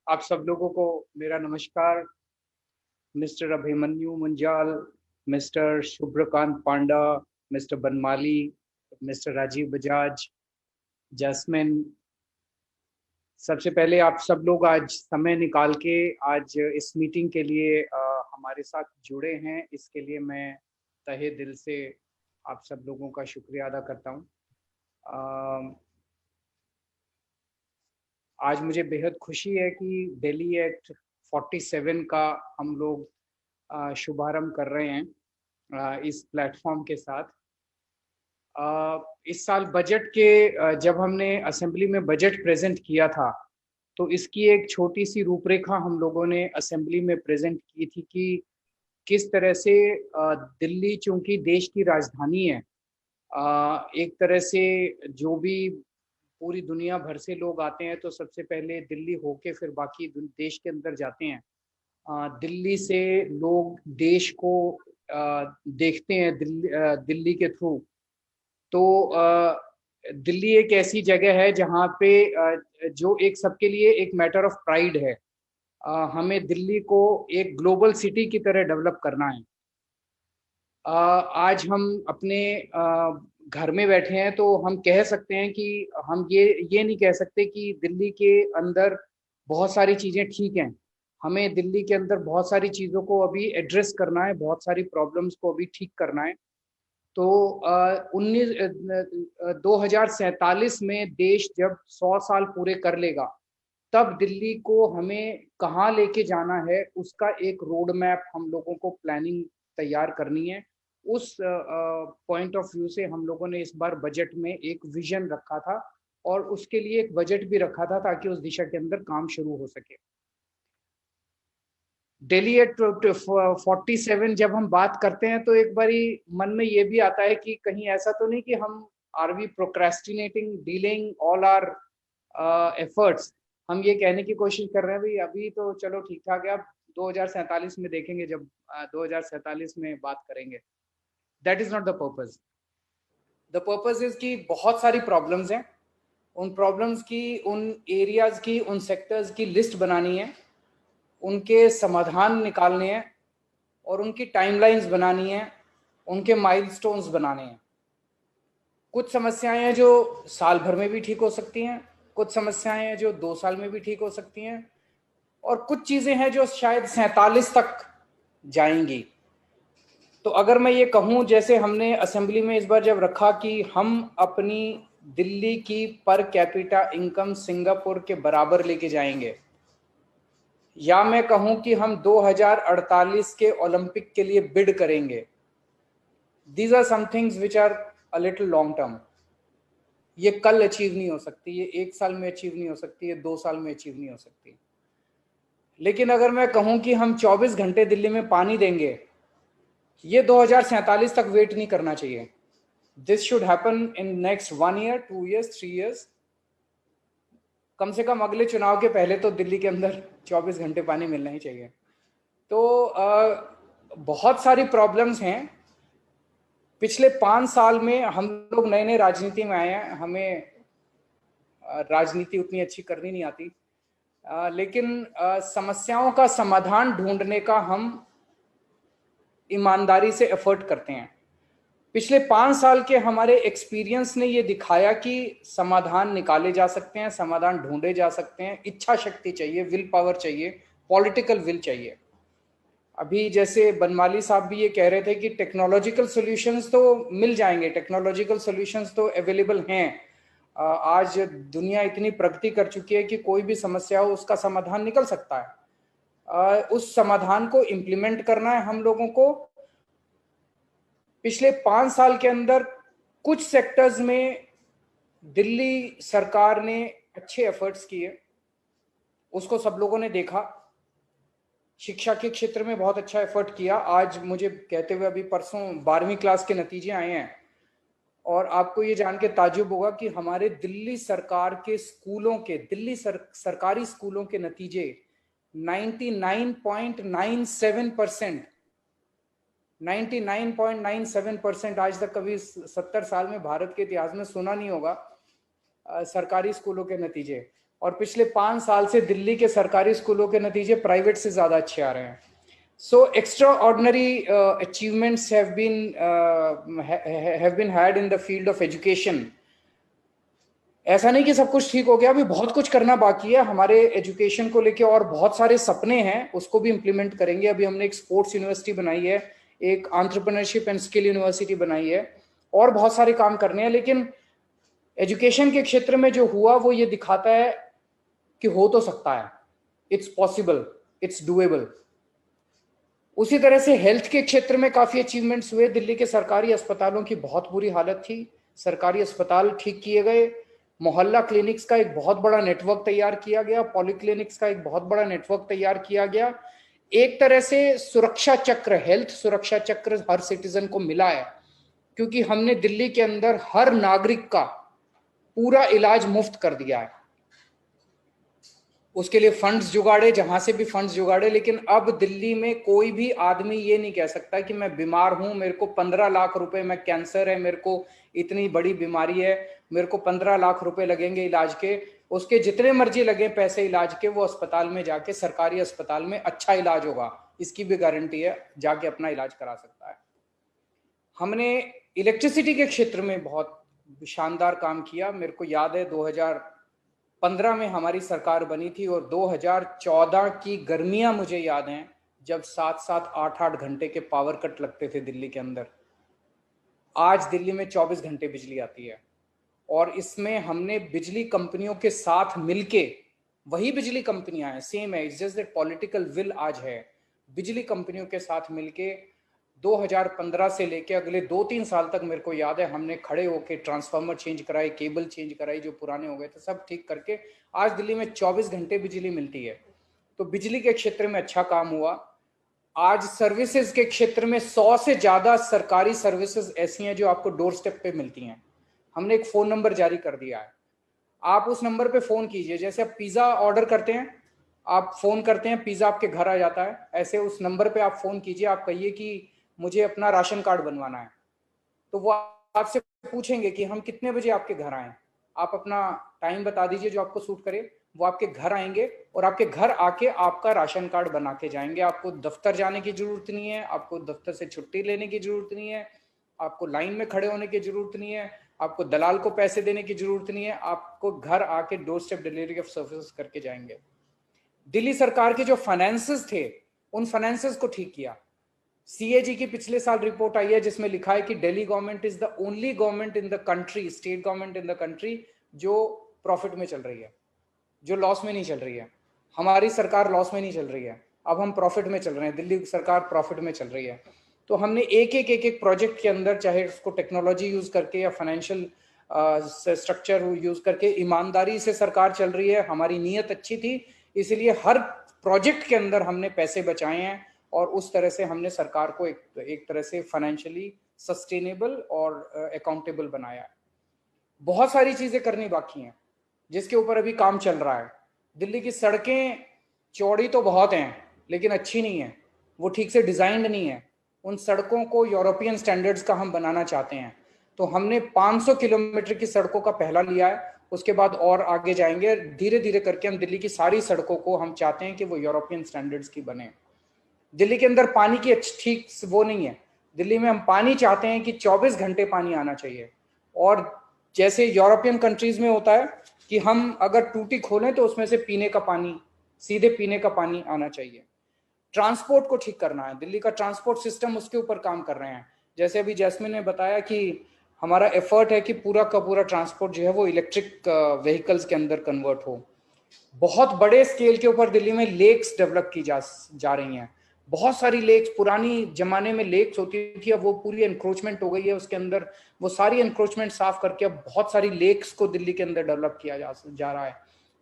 आप सब लोगों को मेरा नमस्कार। Mister Abhimanyu Munjal, mister Shubhrakant Panda, mister Banmali, mister Rajiv Bajaj, Jasmine, सबसे पहले आप सब लोग आज समय निकाल के आज इस मीटिंग के लिए हमारे साथ जुड़े हैं, इसके लिए मैं तहे दिल से आप सब लोगों का शुक्रिया अदा करता हूँ। आज मुझे बेहद खुशी है कि दिल्ली एक्ट 47 का हम लोग शुभारंभ कर रहे हैं इस प्लेटफॉर्म के साथ। इस साल बजट के जब हमने असेंबली में बजट प्रेजेंट किया था तो इसकी एक छोटी सी रूपरेखा हम लोगों ने असेंबली में प्रेजेंट की थी कि किस तरह से दिल्ली चूंकि देश की राजधानी है, एक तरह से जो भी पूरी दुनिया भर से लोग आते हैं तो सबसे पहले दिल्ली होके फिर बाकी देश के अंदर जाते हैं। दिल्ली से लोग देश को देखते हैं दिल्ली के थ्रू। तो दिल्ली एक ऐसी जगह है जहाँ पे जो एक सबके लिए एक मैटर ऑफ प्राइड है। हमें दिल्ली को एक ग्लोबल सिटी की तरह डेवलप करना है। आज हम अपने घर में बैठे हैं तो हम कह सकते हैं कि हम ये नहीं कह सकते कि दिल्ली के अंदर बहुत सारी चीज़ें ठीक हैं। हमें दिल्ली के अंदर बहुत सारी चीज़ों को अभी एड्रेस करना है, बहुत सारी प्रॉब्लम्स को अभी ठीक करना है। तो 2047 में देश जब 100 साल पूरे कर लेगा तब दिल्ली को हमें कहाँ लेके जाना है उसका एक रोड मैप हम लोगों को प्लानिंग तैयार करनी है। उस पॉइंट ऑफ व्यू से हम लोगों ने इस बार बजट में एक विजन रखा था और उसके लिए एक बजट भी रखा था ताकि उस दिशा के अंदर काम शुरू हो सके। दिल्ली एट 47 जब हम बात करते हैं तो एक बारी मन में ये भी आता है कि कहीं ऐसा तो नहीं कि हम are we procrastinating dealing all our efforts. हम ये कहने की कोशिश कर रहे हैं भाई अभी तो चलो ठीक ठाक है, अब 2047 में देखेंगे, जब 2047 में बात करेंगे। That is not the purpose. The purpose is कि बहुत सारी प्रॉब्लम्स हैं, उन प्रॉब्लम्स की, उन एरियाज की, उन सेक्टर्स की लिस्ट बनानी है, उनके समाधान निकालने हैं और उनकी टाइमलाइंस बनानी है, उनके माइलस्टोन्स बनाने हैं। कुछ समस्याएं हैं जो साल भर में भी ठीक हो सकती हैं, कुछ समस्याएं हैं जो 2 साल में भी ठीक हो सकती हैं और कुछ चीजें हैं जो शायद 47 तक जाएंगी। तो अगर मैं ये कहूं, जैसे हमने असेंबली में इस बार जब रखा कि हम अपनी दिल्ली की पर कैपिटा इनकम सिंगापुर के बराबर लेके जाएंगे, या मैं कहूं कि हम 2048 के ओलंपिक के लिए बिड करेंगे, these are some things which are a little long term. ये कल अचीव नहीं हो सकती, ये 1 साल में अचीव नहीं हो सकती, ये 2 साल में अचीव नहीं हो सकती। लेकिन अगर मैं कहूं कि हम 24 घंटे दिल्ली में पानी देंगे, ये 2047 तक वेट नहीं करना चाहिए। This should happen in next 1 year, 2 years, 3 years. कम से कम अगले चुनाव के पहले तो दिल्ली के अंदर 24 घंटे पानी मिलना ही चाहिए। तो बहुत सारी प्रॉब्लम्स हैं। पिछले 5 साल में हम लोग नए नए राजनीति में आए हैं, हमें राजनीति उतनी अच्छी करनी नहीं आती, लेकिन समस्याओं का समाधान ढूंढने का हम ईमानदारी से एफर्ट करते हैं। पिछले 5 साल के हमारे एक्सपीरियंस ने ये दिखाया कि समाधान निकाले जा सकते हैं, समाधान ढूंढे जा सकते हैं। इच्छा शक्ति चाहिए, विल पावर चाहिए, पॉलिटिकल विल चाहिए। अभी जैसे बनमाली साहब भी ये कह रहे थे कि टेक्नोलॉजिकल सॉल्यूशंस तो मिल जाएंगे, टेक्नोलॉजिकल सॉल्यूशंस तो अवेलेबल हैं। आज दुनिया इतनी प्रगति कर चुकी है कि कोई भी समस्या हो उसका समाधान निकल सकता है। उस समाधान को इम्प्लीमेंट करना है हम लोगों को। पिछले 5 साल के अंदर कुछ सेक्टर्स में दिल्ली सरकार ने अच्छे एफर्ट्स किए, उसको सब लोगों ने देखा। शिक्षा के क्षेत्र में बहुत अच्छा एफर्ट किया। आज मुझे कहते हुए अभी परसों 12वीं क्लास के नतीजे आए हैं और आपको ये जान के ताज्जुब होगा कि हमारे दिल्ली सरकार के स्कूलों के, दिल्ली सरकारी स्कूलों के नतीजे 99.97%, 99.97% आज तक कभी 70 साल में भारत के इतिहास में सुना नहीं होगा सरकारी स्कूलों के नतीजे। और पिछले 5 साल से दिल्ली के सरकारी स्कूलों के नतीजे प्राइवेट से ज्यादा अच्छे आ रहे हैं। So extraordinary achievements have been had in the field of education. ऐसा नहीं कि सब कुछ ठीक हो गया, अभी बहुत कुछ करना बाकी है हमारे एजुकेशन को लेके, और बहुत सारे सपने हैं, उसको भी इम्प्लीमेंट करेंगे। अभी हमने एक स्पोर्ट्स यूनिवर्सिटी बनाई है, एक एंटरप्रेन्योरशिप एंड स्किल यूनिवर्सिटी बनाई है, और बहुत सारे काम करने हैं। लेकिन एजुकेशन के क्षेत्र में जो हुआ वो ये दिखाता है कि हो तो सकता है, इट्स पॉसिबल, इट्स डूएबल। उसी तरह से हेल्थ के क्षेत्र में काफी अचीवमेंट्स हुए। दिल्ली के सरकारी अस्पतालों की बहुत बुरी हालत थी, सरकारी अस्पताल ठीक किए गए, मोहल्ला क्लिनिक्स का एक बहुत बड़ा नेटवर्क तैयार किया गया, पॉलीक्लिनिक्स का एक बहुत बड़ा नेटवर्क तैयार किया गया। एक तरह से सुरक्षा चक्र, हेल्थ सुरक्षा चक्र हर सिटीजन को मिला है, क्योंकि हमने दिल्ली के अंदर हर नागरिक का पूरा इलाज मुफ्त कर दिया है। उसके लिए फंड्स जुगाड़े, जहां से भी फंड्स जुगाड़े, लेकिन अब दिल्ली में कोई भी आदमी ये नहीं कह सकता कि मैं बीमार हूं, मेरे को 15 लाख रुपए, मैं कैंसर है, मेरे को इतनी बड़ी बीमारी है, मेरे को 15 लाख रुपए लगेंगे इलाज के। उसके जितने मर्जी लगे पैसे इलाज के, वो अस्पताल में जाके, सरकारी अस्पताल में अच्छा इलाज होगा, इसकी भी गारंटी है, जाके अपना इलाज करा सकता है। हमने इलेक्ट्रिसिटी के क्षेत्र में बहुत शानदार काम किया। मेरे को याद है 2015 में हमारी सरकार बनी थी, और 2014 की गर्मियां मुझे याद हैं, जब 7-7, 8-8 घंटे के पावर कट लगते थे दिल्ली के अंदर। आज दिल्ली में 24 घंटे बिजली आती है, और इसमें हमने बिजली कंपनियों के साथ मिलके, वही बिजली कंपनियां हैं, सेम है, it's just that political will आज है। बिजली कंपनियों के साथ मिलके 2015 से लेके अगले 2-3 साल तक मेरे को याद है, हमने खड़े होके ट्रांसफार्मर चेंज कराए, केबल चेंज कराई, जो पुराने हो गए थे सब ठीक करके आज दिल्ली में 24 घंटे बिजली मिलती है। तो बिजली के क्षेत्र में अच्छा काम हुआ। आज सर्विसेज के क्षेत्र में 100 से ज्यादा सरकारी सर्विसेज ऐसी हैं जो आपको डोर स्टेप पे मिलती हैं। हमने एक फोन नंबर जारी कर दिया है, आप उस नंबर पे फोन कीजिए। जैसे आप पिज्जा ऑर्डर करते हैं, आप फोन करते हैं, पिज्जा आपके घर आ जाता है, ऐसे उस नंबर पे आप फोन कीजिए, आप कहिए कि मुझे अपना राशन कार्ड बनवाना है, तो वो आपसे पूछेंगे कि हम कितने बजे आपके घर आएं। आप अपना टाइम बता दीजिए जो आपको सूट करे, वो आपके घर आएंगे और आपके घर आके आपका राशन कार्ड बना के जाएंगे। आपको दफ्तर जाने की जरूरत नहीं है, आपको दफ्तर से छुट्टी लेने की जरूरत नहीं है, आपको लाइन में खड़े होने की जरूरत नहीं है, आपको दलाल को पैसे देने की जरूरत नहीं है, आपको घर आके door step delivery of services करके जाएंगे। दिल्ली सरकार के जो फाइनेंसेस थे, उन फाइनेंसेस को ठीक किया। सीएजी की पिछले साल रिपोर्ट आई है जिसमें लिखा है कि Delhi government is the only government in the country, state government in the country, जो प्रॉफिट में चल रही है, जो लॉस में नहीं चल रही है। हमारी सरकार लॉस में नहीं चल रही है, अब हम प्रॉफिट में चल रहे हैं, दिल्ली सरकार प्रॉफिट में चल रही है। तो हमने एक एक प्रोजेक्ट के अंदर, चाहे उसको टेक्नोलॉजी यूज करके या फाइनेंशियल स्ट्रक्चर यूज करके, ईमानदारी से सरकार चल रही है, हमारी नीयत अच्छी थी, इसलिए हर प्रोजेक्ट के अंदर हमने पैसे बचाए हैं, और उस तरह से हमने सरकार को एक तरह से फाइनेंशियली सस्टेनेबल और अकाउंटेबल बनाया है। बहुत सारी चीजें करनी बाकी हैं जिसके ऊपर अभी काम चल रहा है। दिल्ली की सड़कें चौड़ी तो बहुत हैं लेकिन अच्छी नहीं है, वो ठीक से डिजाइंड नहीं है। उन सड़कों को यूरोपियन स्टैंडर्ड्स का हम बनाना चाहते हैं, तो हमने 500 किलोमीटर की सड़कों का पहला लिया है, उसके बाद और आगे जाएंगे। धीरे धीरे करके हम दिल्ली की सारी सड़कों को हम चाहते हैं कि वो यूरोपियन स्टैंडर्ड्स की बने। दिल्ली के अंदर पानी की ठीक वो नहीं है। दिल्ली में हम पानी चाहते हैं कि 24 घंटे पानी आना चाहिए, और जैसे यूरोपियन कंट्रीज में होता है कि हम अगर टूटी खोलें तो उसमें से पीने का पानी, सीधे पीने का पानी आना चाहिए। ट्रांसपोर्ट को ठीक करना है, दिल्ली का ट्रांसपोर्ट सिस्टम, उसके ऊपर काम कर रहे हैं। जैसे अभी जैस्मिन ने बताया कि हमारा एफर्ट है कि पूरा का पूरा ट्रांसपोर्ट जो है वो इलेक्ट्रिक व्हीकल्स के अंदर कन्वर्ट हो। बहुत बड़े स्केल के ऊपर दिल्ली में लेक्स डेवलप की जा रही हैं। बहुत सारी लेक्स, पुरानी जमाने में लेक्स होती थी, अब वो पूरी एनक्रोचमेंट हो गई है उसके अंदर, वो सारी एनक्रोचमेंट साफ करके अब बहुत सारी लेक्स को दिल्ली के अंदर डेवलप किया जा रहा है।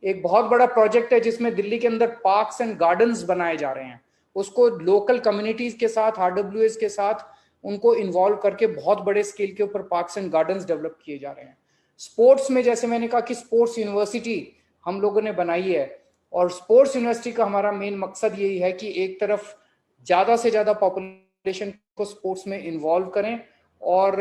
एक बहुत बड़ा प्रोजेक्ट है जिसमें दिल्ली के अंदर पार्क्स एंड गार्डन्स बनाए जा रहे हैं, उसको लोकल कम्युनिटीज के साथ, आरडब्ल्यूएस के साथ उनको इन्वॉल्व करके बहुत बड़े स्केल के ऊपर पार्क्स एंड गार्डन्स डेवलप किए जा रहे हैं। स्पोर्ट्स में जैसे मैंने कहा कि स्पोर्ट्स यूनिवर्सिटी हम लोगों ने बनाई है, और स्पोर्ट्स यूनिवर्सिटी का हमारा मेन मकसद यही है कि एक तरफ ज्यादा से ज्यादा पॉपुलेशन को स्पोर्ट्स में इन्वॉल्व करें, और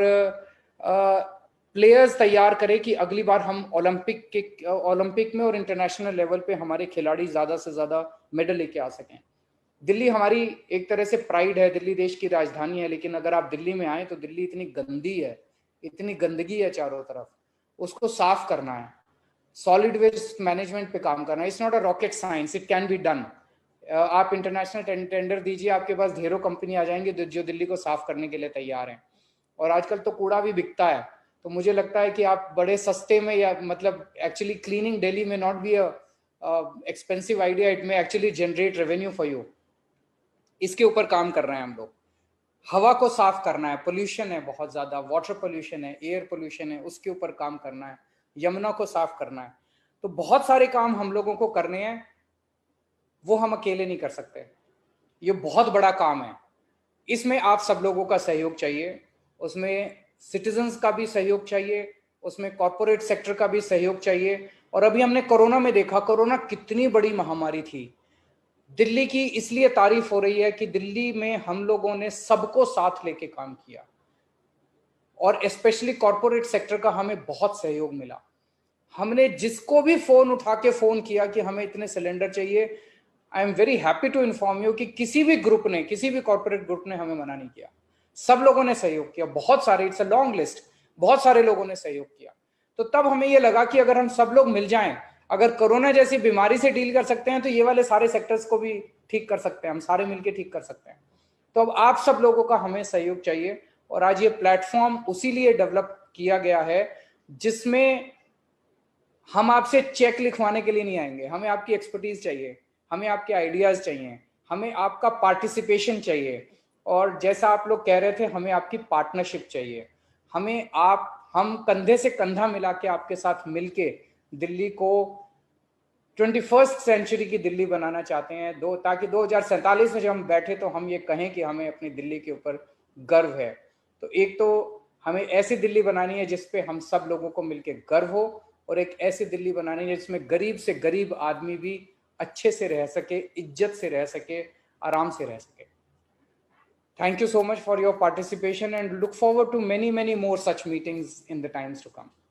प्लेयर्स तैयार करें कि अगली बार हम ओलंपिक में और इंटरनेशनल लेवल पे हमारे खिलाड़ी ज्यादा से ज्यादा मेडल लेके आ सकें। दिल्ली हमारी एक तरह से प्राइड है, दिल्ली देश की राजधानी है, लेकिन अगर आप दिल्ली में आए तो दिल्ली इतनी गंदी है, इतनी गंदगी है चारों तरफ, उसको साफ करना है, सॉलिड वेस्ट मैनेजमेंट पे काम करना है। It's not a rocket science, it can be done. आप इंटरनेशनल टेंडर दीजिए, आपके पास ढेरों कंपनी आ जाएंगे जो दिल्ली को साफ करने के लिए तैयार हैं। और आजकल तो कूड़ा भी बिकता है, तो मुझे लगता है कि आप बड़े सस्ते में, या मतलब एक्चुअली क्लीनिंग दिल्ली में not be expensive idea, it में actually generate revenue for you. इसके ऊपर काम कर रहे हैं हम लोग। हवा को साफ करना है, पोल्यूशन है बहुत ज्यादा, वाटर पोल्यूशन है, एयर पोल्यूशन है, उसके ऊपर काम करना है, यमुना को साफ करना है। तो बहुत सारे काम हम लोगों को करने हैं, वो हम अकेले नहीं कर सकते। ये बहुत बड़ा काम है, इसमें आप सब लोगों का सहयोग चाहिए, उसमें सिटीजन्स का भी सहयोग चाहिए, उसमें कॉर्पोरेट सेक्टर का भी सहयोग चाहिए। और अभी हमने कोरोना में देखा, कोरोना कितनी बड़ी महामारी थी। दिल्ली की इसलिए तारीफ हो रही है कि दिल्ली में हम लोगों ने सबको साथ लेके काम किया, और स्पेशली कॉर्पोरेट सेक्टर का हमें बहुत सहयोग मिला। हमने जिसको भी फोन उठा के फोन किया कि हमें इतने सिलेंडर चाहिए, I am very happy to inform you कि किसी भी ग्रुप ने, किसी भी कॉर्पोरेट ग्रुप ने हमें मना नहीं किया। सब लोगों ने सहयोग किया, बहुत सारे, इट्स अ लॉन्ग लिस्ट, बहुत सारे लोगों ने सहयोग किया। तो तब हमें यह लगा कि अगर हम सब लोग मिल जाएं, अगर कोरोना जैसी बीमारी से डील कर सकते हैं, तो ये वाले सारे सेक्टर्स को भी ठीक कर सकते हैं, हम सारे मिलकर ठीक कर सकते हैं। तो अब आप सब लोगों का हमें सहयोग चाहिए, और आज ये प्लेटफॉर्म उसी लिए डेवलप किया गया है, जिसमें हम आपसे चेक लिखवाने के लिए नहीं आएंगे, हमें आपकी एक्सपर्टीज चाहिए, हमें आपके आइडियाज चाहिए, हमें आपका पार्टिसिपेशन चाहिए, और जैसा आप लोग कह रहे थे, हमें आपकी पार्टनरशिप चाहिए। हम कंधे से कंधा मिला के आपके साथ मिलके दिल्ली को 21st सेंचुरी की दिल्ली बनाना चाहते हैं, ताकि 2047 में जब हम बैठे तो हम ये कहें कि हमें अपनी दिल्ली के ऊपर गर्व है। तो एक तो हमें ऐसी दिल्ली बनानी है जिसपे हम सब लोगों को मिलकर गर्व हो, और एक ऐसी दिल्ली बनानी है जिसमें गरीब से गरीब आदमी भी अच्छे से रह सके, इज्जत से रह सके, आराम से रह सके। Thank you so much for your participation, and look forward to many more such meetings in the times to come.